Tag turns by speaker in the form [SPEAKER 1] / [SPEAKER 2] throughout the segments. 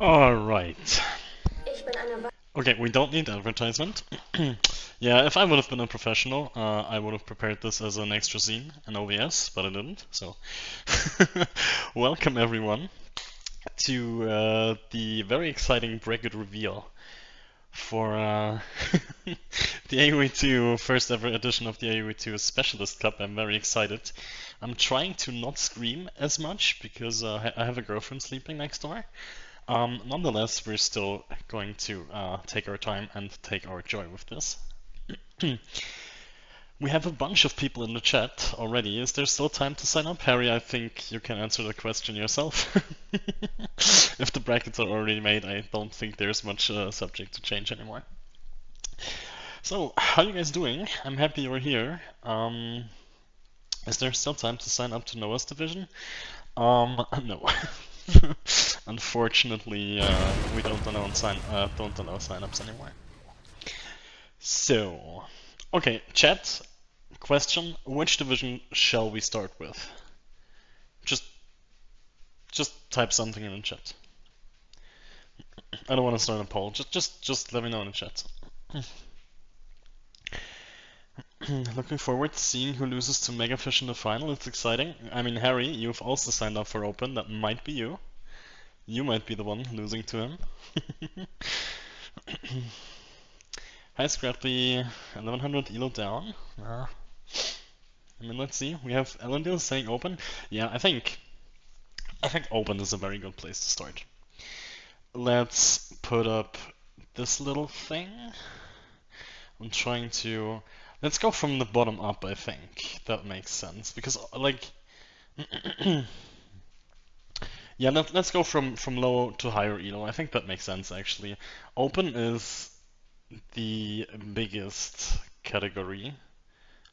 [SPEAKER 1] Alright. Okay, we don't need advertisement. Yeah, if I would have been a professional, I would have prepared this as an extra scene, an OVS, but I didn't, so. Welcome everyone to the very exciting bracket reveal for the Aoe2 first ever edition of the Aoe2 Specialist Cup. I'm very excited. I'm trying to not scream as much because I have a girlfriend sleeping next door. Nonetheless, we're still going to take our time and take our joy with this. We have a bunch of people in the chat already. Is there still time to sign up? Harry, I think you can answer the question yourself. If the brackets are already made, I don't think there's much subject to change anymore. So, how are you guys doing? I'm happy you're here. Is there still time to sign up to Noah's division? No. Unfortunately, we don't allow signups anymore. So, okay, chat. Question: which division shall we start with? Just, just type something in the chat. I don't want to start a poll. Just let me know in the chat. Looking forward to seeing who loses to Megafish in the final. It's exciting. I mean, Harry, you've also signed up for Open. That might be you. You might be the one losing to him. Hi, Scrappy. 1100 elo down. I mean, let's see. We have Elendil saying Open. Yeah, I think Open is a very good place to start. Let's put up this little thing. I'm trying to. Let's go from the bottom up, I think. That makes sense. Because, like. Yeah, let's go from low to higher elo. I think that makes sense, actually. Open is the biggest category.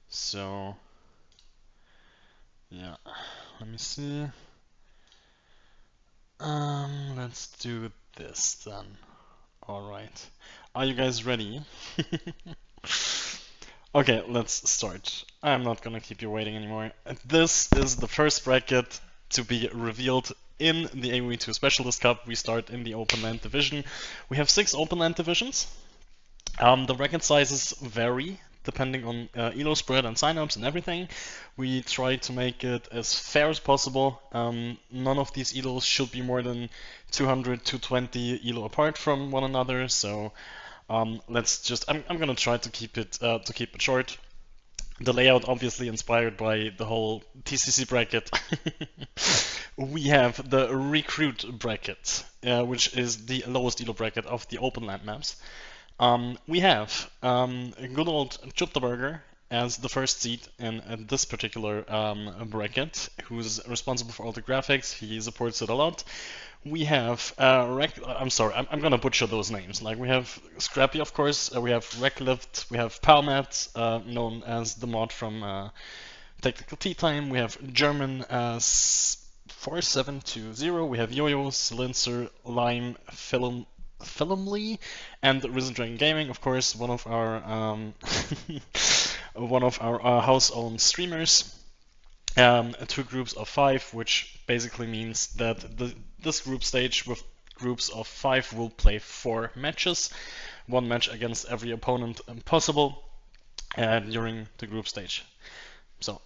[SPEAKER 1] So. Yeah. Let me see. Let's do this then. Alright. Are you guys ready? Okay, let's start. I'm not gonna keep you waiting anymore. This is the first bracket to be revealed in the Aoe2 Specialist Cup. We start in the Open Land Division. We have 6 Open Land Divisions. The bracket sizes vary depending on elo spread and signups and everything. We try to make it as fair as possible. None of these elos should be more than 200 to 20 elo apart from one another. So let's just. I'm gonna try to keep it short. The layout obviously inspired by the whole TCC bracket. We have the recruit bracket, which is the lowest elo bracket of the open land maps. We have good old Chutterberger as the first seed in this particular bracket, who's responsible for all the graphics. He supports it a lot. We have I'm sorry, I'm gonna butcher those names. Like we have Scrappy, of course. We have Recklift. We have Palmat, known as the mod from Technical Tea Time. We have German 4720. We have Yo-Yo, Silencer, Lime, Filmly, and Risen Dragon Gaming, of course, one of our house-owned streamers. 2 groups of 5, which basically means that this group stage with groups of 5 will play 4 matches, 1 match against every opponent possible during the group stage. So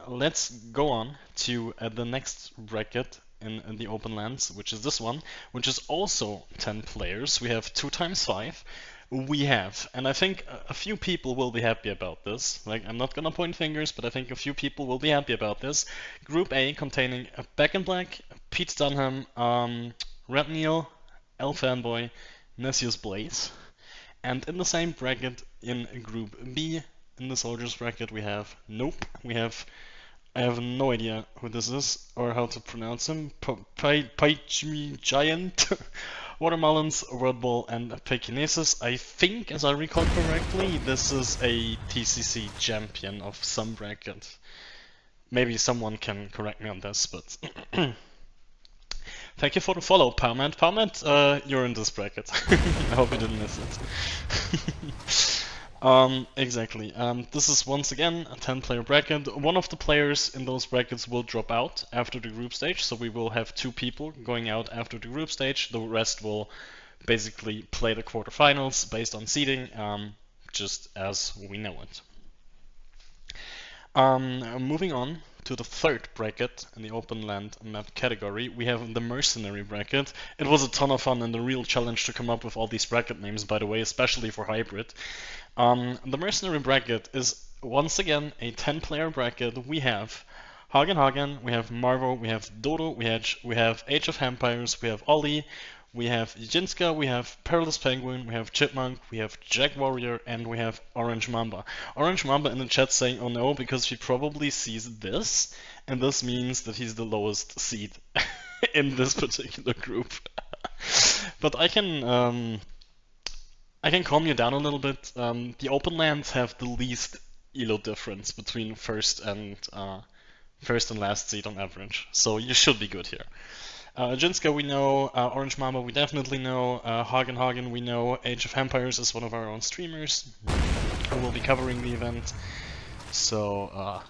[SPEAKER 1] let's go on to the next bracket in the open lands, which is this one, which is also 10 players. We have 2 times 5. We have, and I think a few people will be happy about this. Like, I'm not gonna point fingers, but I think a few people will be happy about this. Group A containing Back in Black, Pete Dunham, Red Neil, El Fanboy, Nessius Blaze. And in the same bracket, in Group B, in the soldiers bracket, we have Nope. I have no idea who this is or how to pronounce him. Paichmi Giant, Watermelons, World Ball, and Pekinesis. I think, as I recall correctly, this is a TCC champion of some bracket. Maybe someone can correct me on this, but thank you for the follow, Palmet. Palmet, you're in this bracket. I hope you didn't miss it. Exactly. This is once again a 10-player bracket. One of the players in those brackets will drop out after the group stage, so we will have two people going out after the group stage. The rest will basically play the quarterfinals based on seeding, just as we know it. Moving on to the third bracket in the open land map category, we have the mercenary bracket. It was a ton of fun and a real challenge to come up with all these bracket names, by the way, especially for hybrid. The mercenary bracket is once again a 10-player bracket. We have Hagen Hagen, we have Marvo, we have Dodo, we have Age of Empires, we have Ollie, we have Jinska, we have Perilous Penguin, we have Chipmunk, we have Jack Warrior, and we have Orange Mamba. Orange Mamba in the chat saying, oh no, because he probably sees this, and this means that he's the lowest seed in this particular group. But I can calm you down a little bit. The open lands have the least elo difference between first and last seed on average, so you should be good here. Jinska we know, Orange Mamba we definitely know, Hagen Hagen we know, Age of Empires is one of our own streamers who will be covering the event. So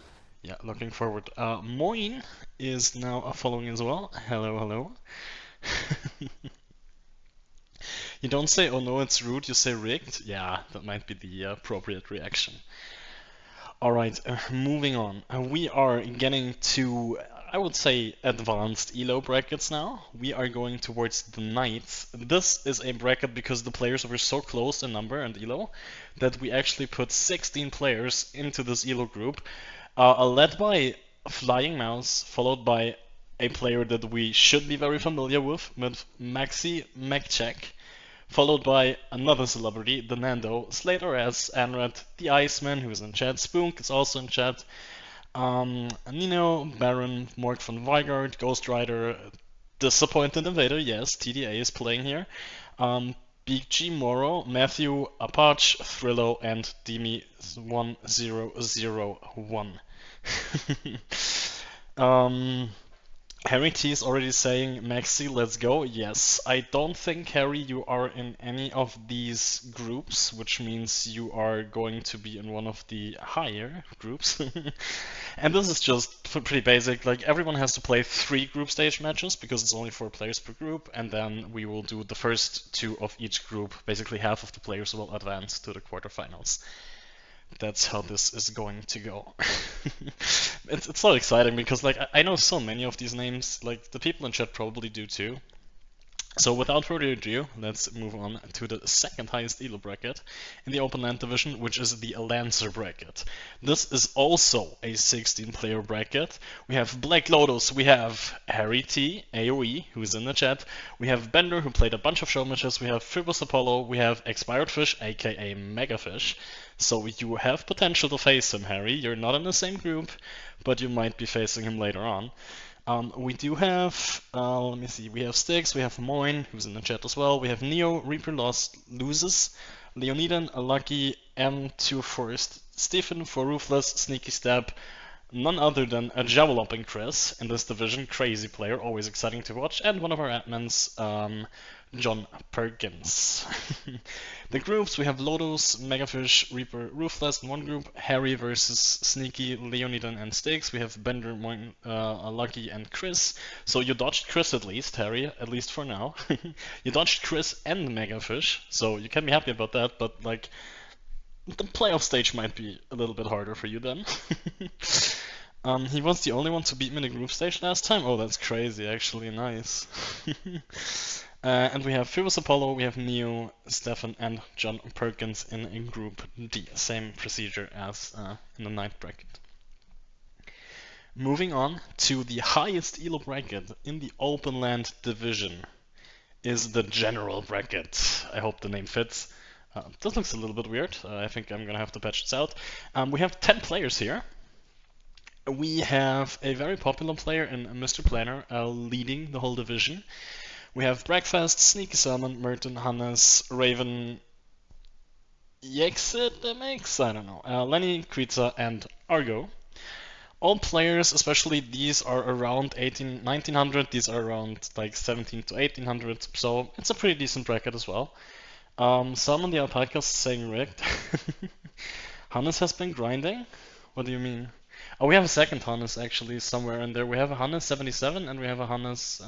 [SPEAKER 1] yeah, looking forward. Moin is now following as well. Hello, hello. You don't say, oh no, it's rude, you say rigged. Yeah, that might be the appropriate reaction. Alright, moving on. We are getting to, I would say, advanced elo brackets now. We are going towards the knights. This is a bracket because the players were so close in number and elo that we actually put 16 players into this elo group, led by Flying Mouse, followed by a player that we should be very familiar with Maxi McCheck, followed by another celebrity, the Nando, Slater S, Anrat, the Iceman, who's in chat, Spook is also in chat, Nino, Baron, Morg von Weigard, Ghost Rider, Disappointed Invader, yes, TDA is playing here, Big G Moro, Matthew, Apache, Thrillo, and Demi1001. Harry T is already saying, Maxi, let's go. Yes, I don't think, Harry, you are in any of these groups, which means you are going to be in one of the higher groups. And this is just pretty basic. Like, everyone has to play 3 group stage matches because it's only 4 players per group, and then we will do the first 2 of each group. Basically, half of the players will advance to the quarterfinals. That's how this is going to go. It's so exciting because like I know so many of these names, like the people in chat probably do too. So without further ado, let's move on to the second highest elo bracket in the open land division, which is the Lancer bracket. This is also a 16-player bracket. We have Black Lotus, we have Harry T, Aoe, who's in the chat, we have Bender, who played a bunch of show matches, we have Phoebus Apollo, we have Expired Fish, aka Megafish. So you have potential to face him, Harry. You're not in the same group, but you might be facing him later on. We do have, let me see, we have Styx, we have Moin, who's in the chat as well, we have Neo, Reaper Lost Loses, Leonidan, Lucky, M2 Forest, Stephen for Ruthless, Sneaky Step, none other than a Javeloping Chris in this division, crazy player, always exciting to watch, and one of our admins, John Perkins. The groups, we have Lotus, Megafish, Reaper, Ruthless in one group, Harry versus Sneaky, Leonidan and Styx. We have Bender, Moin, Lucky and Chris. So you dodged Chris at least, Harry, at least for now. You dodged Chris and Megafish, so you can be happy about that, but like the playoff stage might be a little bit harder for you then. He was the only one to beat me in the group stage last time. Oh, that's crazy, actually, nice. And we have Phoebus Apollo, we have Neo, Stefan, and John Perkins in Group D. Same procedure as in the Knight bracket. Moving on to the highest elo bracket in the open land division is the General bracket. I hope the name fits. This looks a little bit weird. I think I'm gonna have to patch this out. We have 10 players here. We have a very popular player in Mr. Planner leading the whole division. We have Breakfast, Sneaky Salmon, Merton, Hannes, Raven, Yexit, MX, I don't know, Lenny, Krita, and Argo. All players, especially these, are around 1900, these are around like 17 to 1800, so it's a pretty decent bracket as well. Some the alpacas saying rigged. Hannes has been grinding? What do you mean? Oh, we have a second Hannes actually somewhere in there. We have a Hannes 77 and we have a Hannes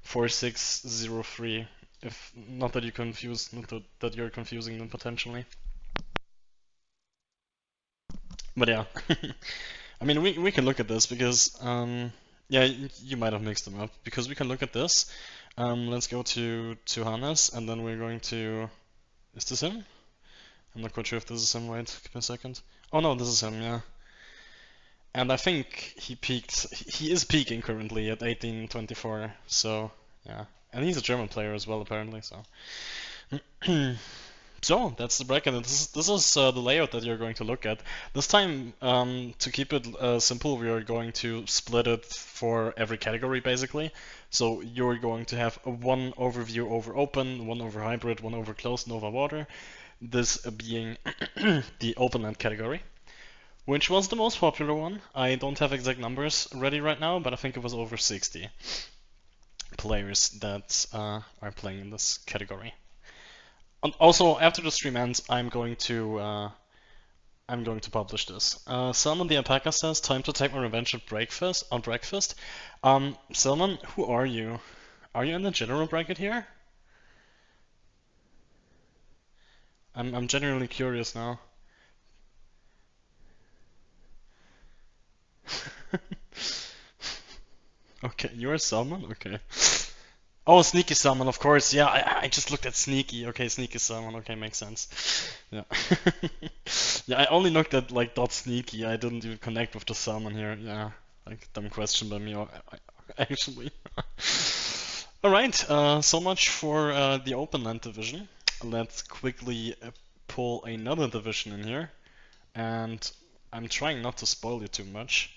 [SPEAKER 1] 4603. If not that you confuse, not that you're confusing them potentially. But yeah, I mean we can look at this because yeah, you might have mixed them up because we can look at this. Let's go to Hannes and then we're going to. Is this him? I'm not quite sure if this is him. Wait, give me a second. Oh no, this is him. Yeah. And I think he peaked. He is peaking currently at 1824. So yeah, and he's a German player as well apparently. So so that's the bracket. And this is the layout that you're going to look at. This time, to keep it simple, we are going to split it for every category basically. So you're going to have one overview over open, one over hybrid, one over closed, and over water. This being the open land category. Which was the most popular one? I don't have exact numbers ready right now, but I think it was over 60 players that are playing in this category. And also, after the stream ends, I'm going to publish this. Salman the Alpaca says, "Time to take my revenge at breakfast." On breakfast, Salman, who are you? Are you in the general bracket here? I'm genuinely curious now. Okay, you're Salman? Okay. Oh, Sneaky Salmon, of course. Yeah, I just looked at Sneaky. Okay, Sneaky Salmon. Okay, makes sense. Yeah. Yeah, I only looked at like dot sneaky. I didn't even connect with the salmon here. Yeah, like dumb question by me, actually. All right. So much for the open land division. Let's quickly pull another division in here, and I'm trying not to spoil you too much.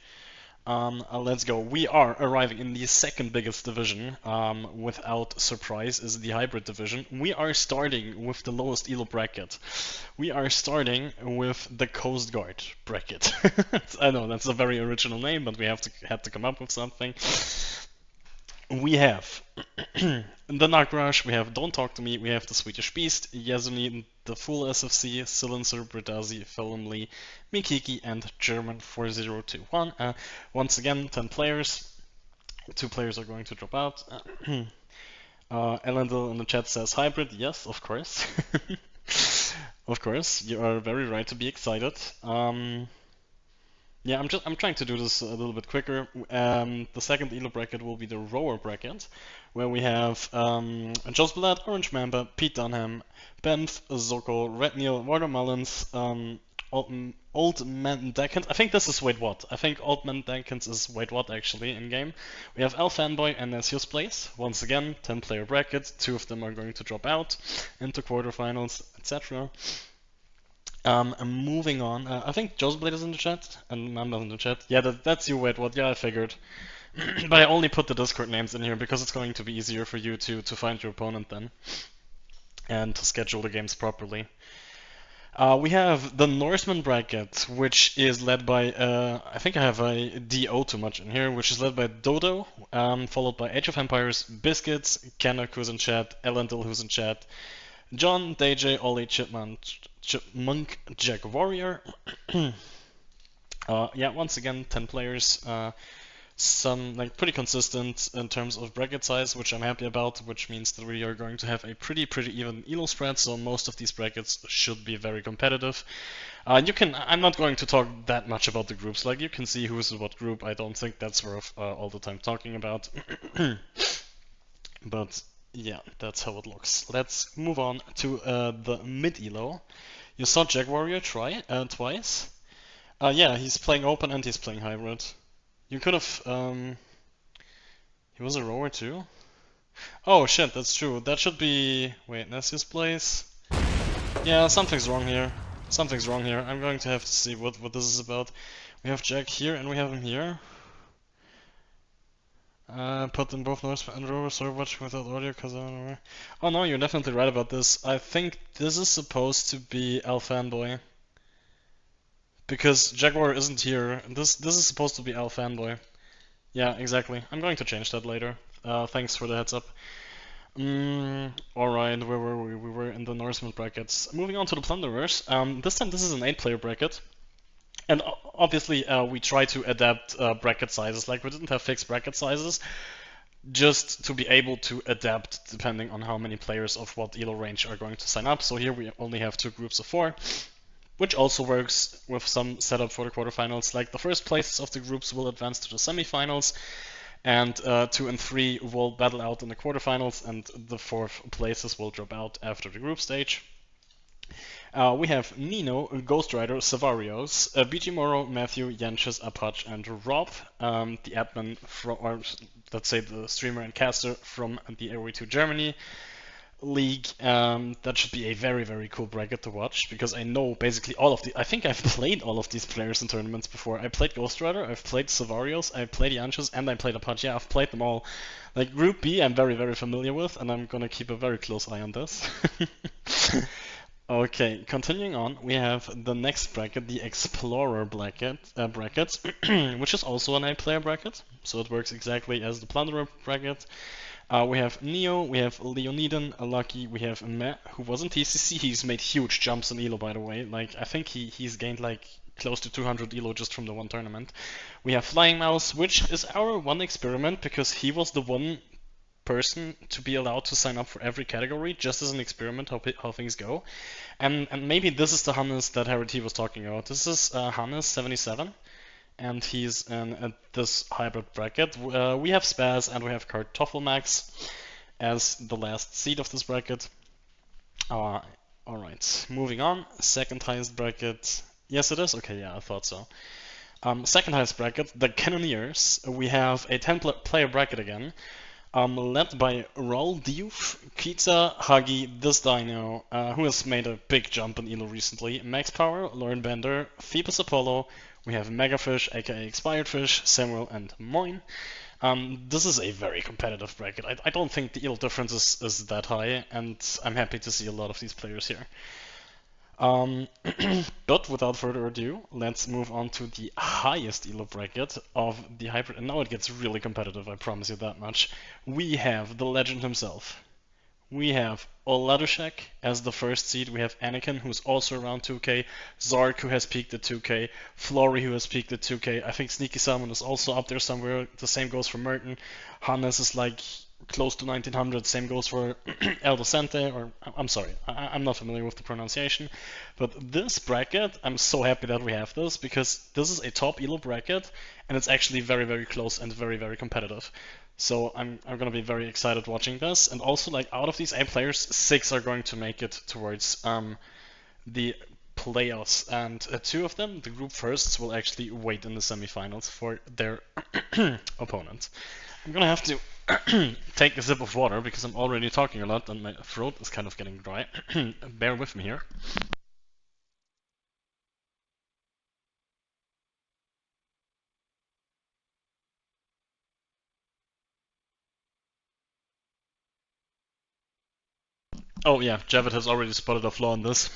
[SPEAKER 1] Let's go. We are arriving in the second biggest division, without surprise, is the hybrid division. We are starting with the lowest elo bracket. We are starting with the Coast Guard bracket. I know that's a very original name, but we had to come up with something. We have the Nagrash, we have Don't Talk to Me, we have the Swedish Beast, Yasuni, the Full SFC, Silencer, Bridazi, Felumli, Mikiki, and German 4021. Once again, 10 players. 2 players are going to drop out. Elendil in the chat says hybrid. Yes, of course. Of course, you are very right to be excited. Yeah, I'm trying to do this a little bit quicker. The second elo bracket will be the rower bracket, where we have Josblad, Orange Mamba, Pete Dunham, Benf, Zoko, Red Neil, Watermelons, Old Man Deckens. I think this is Wait What. I think Old Man Deckens is Wait What actually in game. We have El Fanboy and Nesius Place. Once again, 10 player bracket. 2 of them are going to drop out into quarterfinals, etc. Moving on. I think Joe's is in the chat, and Mamba's in the chat. Yeah, that's you, Wait What. Yeah, I figured. But I only put the Discord names in here because it's going to be easier for you to find your opponent then, and to schedule the games properly. We have the Norseman bracket, which is led by, I think I have a DO too much in here, which is led by Dodo, followed by Age of Empires, Biscuits, Canuck who's in chat, Elendil who's in chat, John, DJ, Ollie, Chipmunk, Jack Warrior. Yeah, once again, 10 players. Some like pretty consistent in terms of bracket size, which I'm happy about, which means that we are going to have a pretty even elo spread, so most of these brackets should be very competitive. I'm not going to talk that much about the groups, like you can see who's in what group. I don't think that's worth all the time talking about. But yeah, that's how it looks. Let's move on to the mid elo. You saw Jack Warrior try twice. Yeah, he's playing open and he's playing hybrid. You could have. He was a rower too. Oh shit, that's true. That should be. Wait, Nessius Place. Yeah, something's wrong here. Something's wrong here. I'm going to have to see what this is about. We have Jack here and we have him here. Put them both Norse and rower, so watch without audio because I don't know. Oh no, you're definitely right about this. I think this is supposed to be Al Fanboy. Because Jaguar isn't here. This is supposed to be Al Fanboy. Yeah, exactly. I'm going to change that later. Thanks for the heads up. Alright, where were we? We were in the Norseman brackets. Moving on to the Plunderers. This time this is an 8-player bracket. And obviously we try to adapt bracket sizes. Like we didn't have fixed bracket sizes, just to be able to adapt depending on how many players of what elo range are going to sign up. So here we only have 2 groups of 4, which also works with some setup for the quarterfinals. Like the first places of the groups will advance to the semifinals, and 2 and 3 will battle out in the quarterfinals, and the 4th places will drop out after the group stage. We have Nino, Ghost Rider, Savarios, BG Moro, Matthew, Janches, Apache, and Rob, the admin from, or let's say the streamer and caster from the Aoe2 Germany league. That should be a very, very cool bracket to watch, because I know basically all of the. I think I've played all of these players in tournaments before. I played Ghost Rider, I've played Savarios, I played Janches, and I played Apache. Yeah, I've played them all. Like Group B, I'm very, very familiar with, and I'm gonna keep a very close eye on this. Okay, continuing on, we have the next bracket, the Explorer bracket, which is also an 8-player bracket, so it works exactly as the Plunderer bracket. We have Neo, we have Leoniden, Lucky, we have Me, who was in TCC. He's made huge jumps in Elo, by the way. Like, I think he's gained like close to 200 Elo just from the one tournament. We have Flying Mouse, which is our one experiment, because he was the one person to be allowed to sign up for every category, just as an experiment how things go. And maybe this is the Hannes that Harry T was talking about. This is Hannes 77, and he's in this hybrid bracket. We have Spaz and we have Kartoffelmax as the last seed of this bracket. Alright, moving on. Second highest bracket. Yes, it is? Okay, yeah, I thought so. Second highest bracket, the Cannoneers. We have a 10-player bracket again. Led by Raul Diouf, Kita, Huggy, this Dino, who has made a big jump in Elo recently, Max Power, Lauren Bender, Phoebus Apollo, we have Megafish, aka Expired Fish, Samuel, and Moin. This is a very competitive bracket. I don't think the Elo difference is that high, and I'm happy to see a lot of these players here. But without further ado, let's move on to the highest elo bracket of the hybrid. And now it gets really competitive, I promise you that much. We have the legend himself. We have Oladushek as the first seed. We have Anakin, who's also around 2k. Zark, who has peaked at 2k. Flory, who has peaked at 2k. I think Sneaky Salmon is also up there somewhere. The same goes for Merton. Hannes is like close to 1900. Same goes for El Docente, or I'm sorry, I'm not familiar with the pronunciation. But this bracket, I'm so happy that we have this, because this is a top elo bracket, and it's actually very, very close and very, very competitive. So I'm gonna be very excited watching this. And also, like, out of these 8 players, 6 are going to make it towards the playoffs, and 2 of them, the group firsts, will actually wait in the semifinals for their opponent. I'm gonna have to take a sip of water because I'm already talking a lot and my throat is kind of getting dry. Bear with me here. Oh yeah, Javid has already spotted a flaw in this.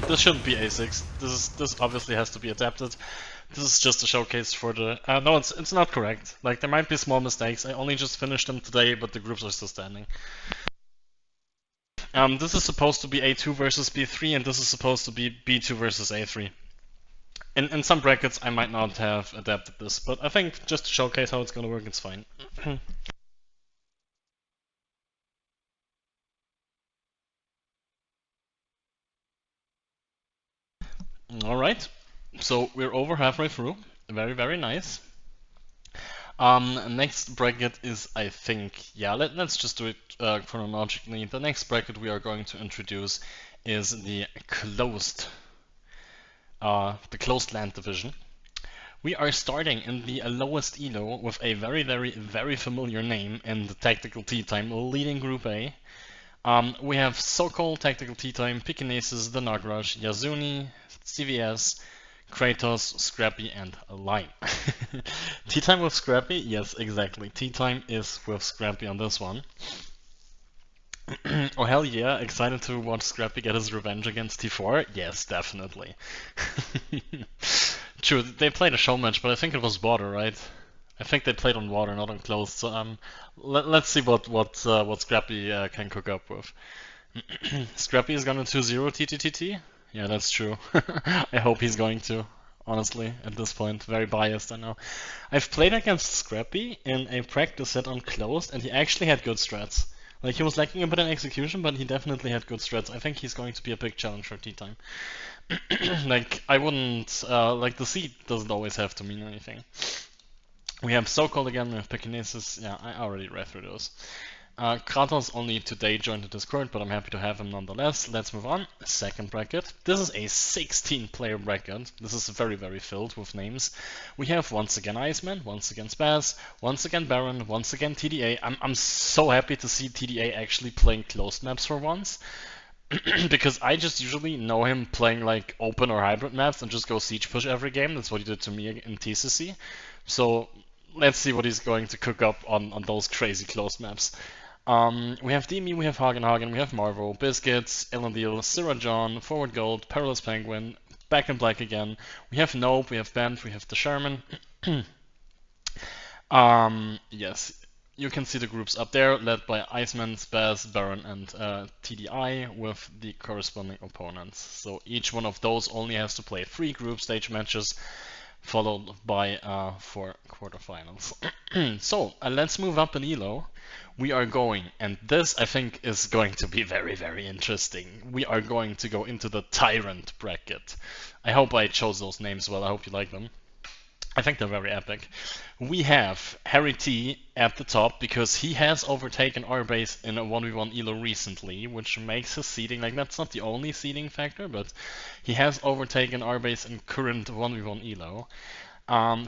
[SPEAKER 1] This shouldn't be A6. This obviously has to be adapted. This is just a showcase for the. No, it's not correct. Like, there might be small mistakes. I only just finished them today, but the groups are still standing. This is supposed to be A2 versus B3, and this is supposed to be B2 versus A3. In some brackets, I might not have adapted this, but I think just to showcase how it's gonna work, it's fine. Alright, so we're over halfway through. Very, very nice. Next bracket is, I think, yeah, let's just do it chronologically. The next bracket we are going to introduce is the closed land division. We are starting in the lowest elo with a very, very, very familiar name in the Tactical Tea Time leading Group A. We have so-called Tactical Tea Time, Pekinases, the Nagraj, Yazuni, CVS, Kratos, Scrappy, and Lime. Tea Time with Scrappy? Yes, exactly. Tea Time is with Scrappy on this one. Oh hell yeah, excited to watch Scrappy get his revenge against T4? Yes, definitely. True, they played a show match, but I think it was Border, right? I think they played on water, not on closed. So let's see what Scrappy can cook up with. Scrappy is gonna 2-0 TTTT. Yeah, that's true. I hope he's going to. Honestly, at this point, very biased. I know. I've played against Scrappy in a practice set on closed, and he actually had good strats. Like he was lacking a bit in execution, but he definitely had good strats. I think he's going to be a big challenge for tea time. Like I wouldn't like the seed doesn't always have to mean anything. We have so-called again, we have Pekinesis. Yeah, I already read through those. Kratos only today joined the Discord, but I'm happy to have him nonetheless. Let's move on. Second bracket. This is a 16-player bracket. This is very, very filled with names. We have once again Iceman, once again Spaz, once again Baron, once again TDA. I'm so happy to see TDA actually playing closed maps for once. Because I just usually know him playing like open or hybrid maps and just go siege push every game. That's what he did to me in TCC. So let's see what he's going to cook up on those crazy closed maps. We have Demi, we have Hagen, we have Marvo, Biscuits, Elendil, Syrah John, Forward Gold, Perilous Penguin, Back in Black again. We have Nope, we have Bent, we have the Sherman. Yes, you can see the groups up there, led by Iceman, Spaz, Baron, and TDI, with the corresponding opponents. So each one of those only has to play 3 group stage matches, followed by 4 quarterfinals. So let's move up in Elo. We are going, and this I think is going to be very, very interesting. We are going to go into the Tyrant bracket. I hope I chose those names well. I hope you like them. I think they're very epic. We have Harry T at the top because he has overtaken our base in a 1v1 elo recently, which makes his seeding, like that's not the only seeding factor, but he has overtaken our base in current 1v1 elo.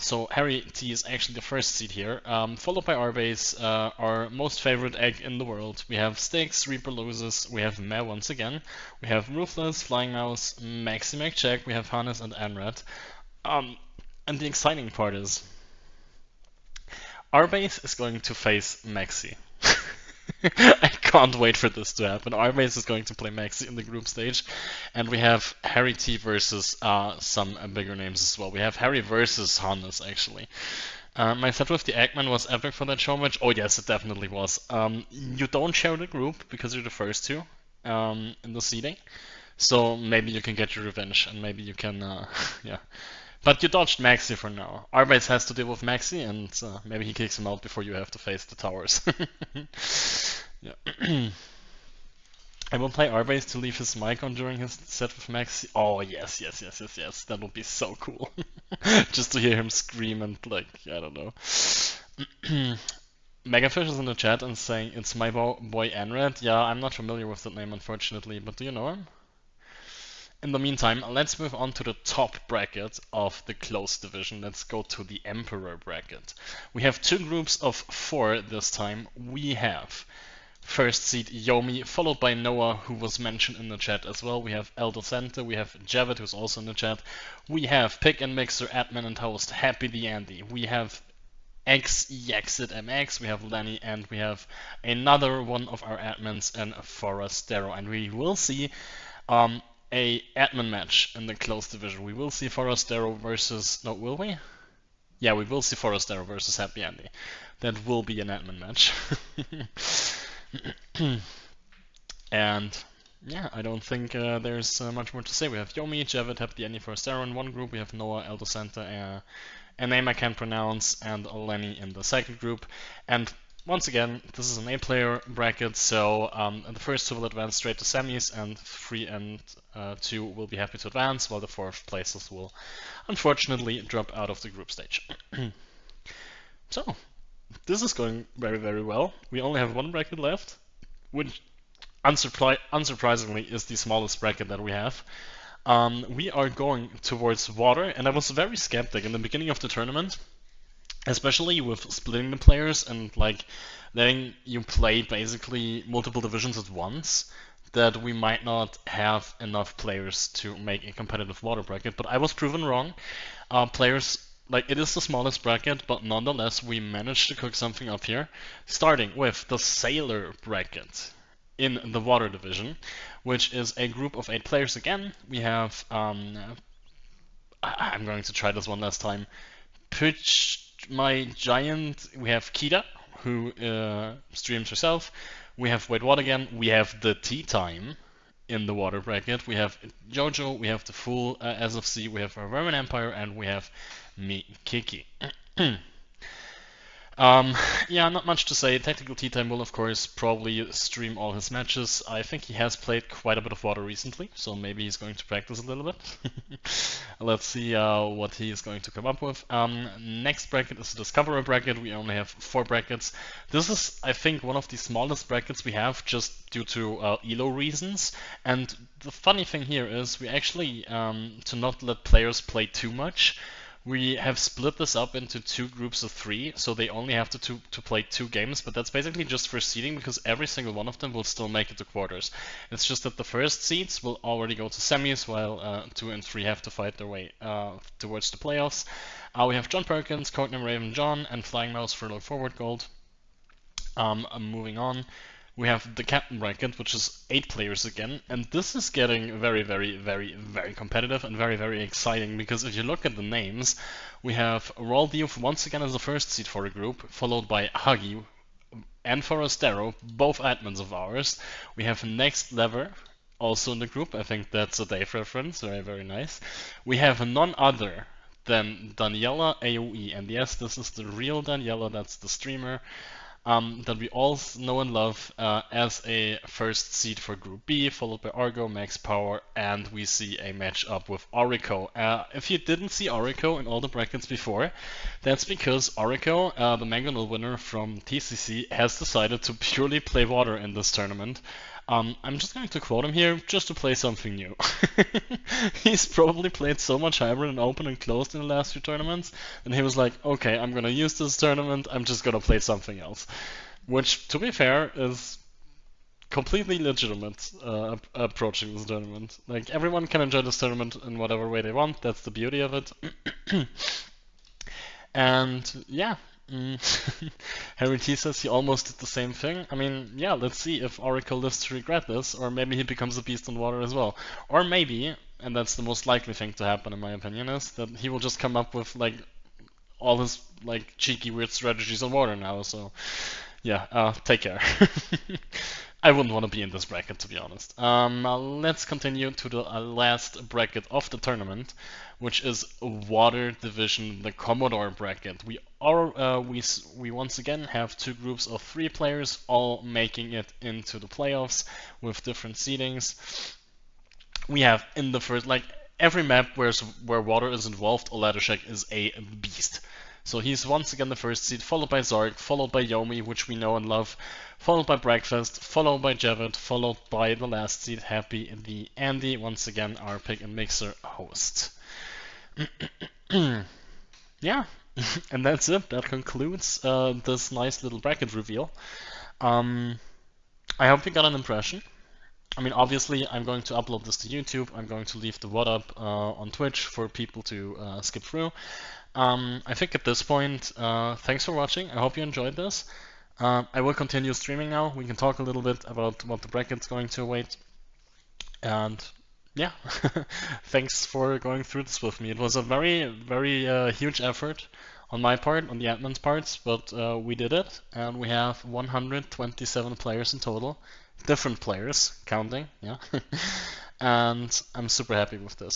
[SPEAKER 1] So Harry T is actually the first seed here, followed by our base, our most favorite egg in the world. We have Styx, Reaper loses, we have Meh once again, we have Ruthless, Flying Mouse, Maximac Check, we have Hannes and Anrat. And the exciting part is, our base is going to face Maxi. I can't wait for this to happen. Our base is going to play Maxi in the group stage, and we have Harry T versus some bigger names as well. We have Harry versus Hannes, actually. My set with the Eggman was epic for that show match. Oh yes, it definitely was. You don't share the group because you're the first two in the seeding, so maybe you can get your revenge, and maybe you can, yeah. But you dodged Maxi for now. Our base has to deal with Maxi, and maybe he kicks him out before you have to face the towers. Yeah. I will play Arbase to leave his mic on during his set with Maxi. Oh yes, yes, yes, yes, yes. That would be so cool. Just to hear him scream and like, I don't know. Megafish is in the chat and saying it's my boy Anred. Yeah, I'm not familiar with that name unfortunately, but do you know him? In the meantime, let's move on to the top bracket of the closed division. Let's go to the Emperor bracket. We have 2 groups of 4 this time. We have first seed Yomi, followed by Noah, who was mentioned in the chat as well. We have El Docente, we have Javid, who's also in the chat. We have Pick and Mixer, Admin and Host, Happy the Andy. We have X Yaxit MX, we have Lenny, and we have another one of our admins in Forastero. And we will see a admin match in the closed division. We will see Forastero versus... No, will we? Yeah, we will see Forastero versus Happy Andy. That will be an admin match. And yeah, I don't think there's much more to say. We have Yomi, Javid, Happy Andy, Forastero in one group. We have Noah, Elder Center, a name I can't pronounce, and Lenny in the second group. And once again, this is an 8-player bracket, so the first 2 will advance straight to semis, and 3 and 2 will be happy to advance, while the 4th places will unfortunately drop out of the group stage. So, this is going very, very well. We only have 1 bracket left, which unsurprisingly is the smallest bracket that we have. We are going towards water, and I was very skeptic in the beginning of the tournament, especially with splitting the players and like letting you play basically multiple divisions at once, that we might not have enough players to make a competitive water bracket. But I was proven wrong. Players, like, it is the smallest bracket, but nonetheless we managed to cook something up here, starting with the Sailor bracket in the water division, which is a group of 8 players again. We have I'm going to try this one last time. my giant, we have Kita, who streams herself. We have Wait What again. We have the Tea Time in the water bracket. We have Jojo, we have the full SFC, we have our Roman Empire, and we have me, Kiki. Yeah, not much to say. Tactical Tea Time will, of course, probably stream all his matches. I think he has played quite a bit of water recently, so maybe he's going to practice a little bit. Let's see what he is going to come up with. Next bracket is the Discoverer bracket. We only have 4 brackets. This is, I think, one of the smallest brackets we have, just due to ELO reasons. And the funny thing here is we actually, to not let players play too much, we have split this up into 2 groups of 3, so they only have to play 2 games, but that's basically just for seeding because every single one of them will still make it to quarters. It's just that the first seeds will already go to semis, while 2 and 3 have to fight their way towards the playoffs. We have John Perkins, Codename Raven John, and Flying Mouse for Forward Gold. Moving on. We have the Captain bracket, which is 8 players again, and this is getting very, very, very, very competitive and very, very exciting, because if you look at the names, we have Raul Diouf once again as the first seed for the group, followed by Huggy and Forastero, both admins of ours. We have Next Lever, also in the group. I think that's a Dave reference, very, very nice. We have none other than Daniela Aoe, and yes, this is the real Daniela, that's the streamer. That we all know and love as a first seed for Group B, followed by Argo, Max Power, and we see a matchup with Aoe2. If you didn't see Aoe2 in all the brackets before, that's because Aoe2, the Mangonel winner from TCC, has decided to purely play water in this tournament. I'm just going to quote him here, just to play something new. He's probably played so much hybrid and open and closed in the last few tournaments, and he was like, okay, I'm gonna use this tournament, I'm just gonna play something else. Which, to be fair, is completely legitimate approaching this tournament. Like, everyone can enjoy this tournament in whatever way they want, that's the beauty of it. And, yeah. Harry T says he almost did the same thing. I mean, yeah, let's see if Oracle lives to regret this, or maybe he becomes a beast on water as well. Or maybe, and that's the most likely thing to happen in my opinion, is that he will just come up with like all his like cheeky weird strategies on water now, so yeah, take care. I wouldn't want to be in this bracket, to be honest. Let's continue to the last bracket of the tournament, which is Water Division, the Commodore bracket. We once again have 2 groups of 3 players, all making it into the playoffs with different seedings. We have in the first, like every map where water is involved, Oladeshek is a beast. So he's once again the first seed, followed by Zark, followed by Yomi, which we know and love, followed by Breakfast, followed by Javid, followed by the last seed, Happy, the Andy, once again our pick and mixer host. Yeah, and that's it. That concludes this nice little bracket reveal. I hope you got an impression. I mean, obviously, I'm going to upload this to YouTube. I'm going to leave the VOD up on Twitch for people to skip through. I think at this point, thanks for watching. I hope you enjoyed this. I will continue streaming now. We can talk a little bit about what the bracket's going to await. And yeah, thanks for going through this with me. It was a very, very huge effort on my part, on the admin's parts, but we did it. And we have 127 players in total. Different players, counting, yeah. And I'm super happy with this.